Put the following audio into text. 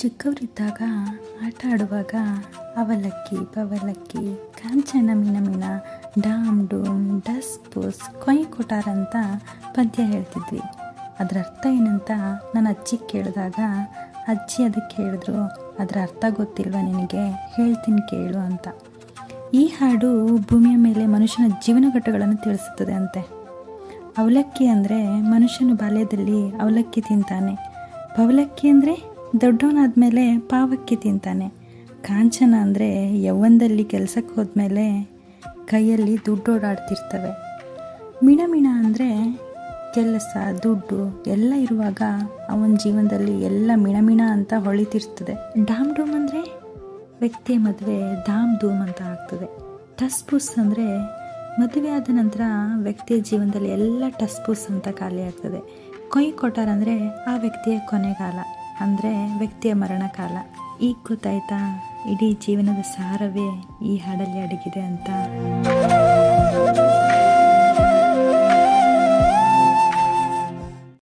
ಚಿಕ್ಕವರಿದ್ದಾಗ ಆಟ ಆಡುವಾಗ ಅವಲಕ್ಕಿ ಪವಲಕ್ಕಿ ಕಾಂಚನ ಮೀನ ಮೀನ ಡಾಮ್ ಡೂಮ್ ಡಸ್ ಪುಸ್ ಕೊಯ್ ಕೊಟಾರ ಅಂತ ಪದ್ಯ ಹೇಳ್ತಿದ್ವಿ. ಅದರ ಅರ್ಥ ಏನಂತ ನಾನು ಅಜ್ಜಿಗೆ ಕೇಳಿದಾಗ ಅಜ್ಜಿ ಅದಕ್ಕೆ ಹೇಳಿದ್ರು, ಅದರ ಅರ್ಥ ಗೊತ್ತಿಲ್ವ ನಿನಗೆ, ಹೇಳ್ತೀನಿ ಕೇಳು ಅಂತ. ಈ ಹಾಡು ಭೂಮಿಯ ಮೇಲೆ ಮನುಷ್ಯನ ಜೀವನ ಘಟ್ಟಗಳನ್ನು ತಿಳಿಸುತ್ತದೆ ಅಂತೆ. ಅವಲಕ್ಕಿ ಅಂದರೆ ಮನುಷ್ಯನು ಬಾಲ್ಯದಲ್ಲಿ ಅವಲಕ್ಕಿ ತಿಂತಾನೆ. ಪವಲಕ್ಕಿ ಅಂದರೆ ದೊಡ್ಡವನಾದ್ಮೇಲೆ ಪಾವಕ್ಕಿ ತಿಂತಾನೆ. ಕಾಂಚನ ಅಂದರೆ ಯೌವನದಲ್ಲಿ ಕೆಲಸಕ್ಕೆ ಹೋದ್ಮೇಲೆ ಕೈಯಲ್ಲಿ ದುಡ್ಡು ಓಡಾಡ್ತಿರ್ತವೆ. ಮಿಣ ಮಿಣ ಅಂದರೆ ಕೆಲಸ ದುಡ್ಡು ಎಲ್ಲ ಇರುವಾಗ ಅವನ ಜೀವನದಲ್ಲಿ ಎಲ್ಲ ಮಿಣಮಿಣ ಅಂತ ಹೊಳಿತಿರ್ತದೆ. ಡಾಮ್ ಡೂಮ್ ಅಂದರೆ ವ್ಯಕ್ತಿಯ ಮದುವೆ ಧಾಮ್ ಧೂಮ್ ಅಂತ ಆಗ್ತದೆ. ಟಸ್ ಪುಸ್ ಅಂದರೆ ಮದುವೆ ಆದ ನಂತರ ವ್ಯಕ್ತಿಯ ಜೀವನದಲ್ಲಿ ಎಲ್ಲ ಟಸ್ ಪುಸ್ ಅಂತ ಖಾಲಿ ಆಗ್ತದೆ. ಕೊಯ್ ಕೊಟಾರ ಅಂದರೆ ಆ ವ್ಯಕ್ತಿಯ ಕೊನೆಗಾಲ, ಅಂದರೆ ವ್ಯಕ್ತಿಯ ಮರಣಕಾಲ. ಈಗ ಗೊತ್ತಾಯ್ತಾ ಇಡೀ ಜೀವನದ ಸಾರವೇ ಈ ಹಾಡಲ್ಲಿ ಅಡಗಿದೆ ಅಂತ.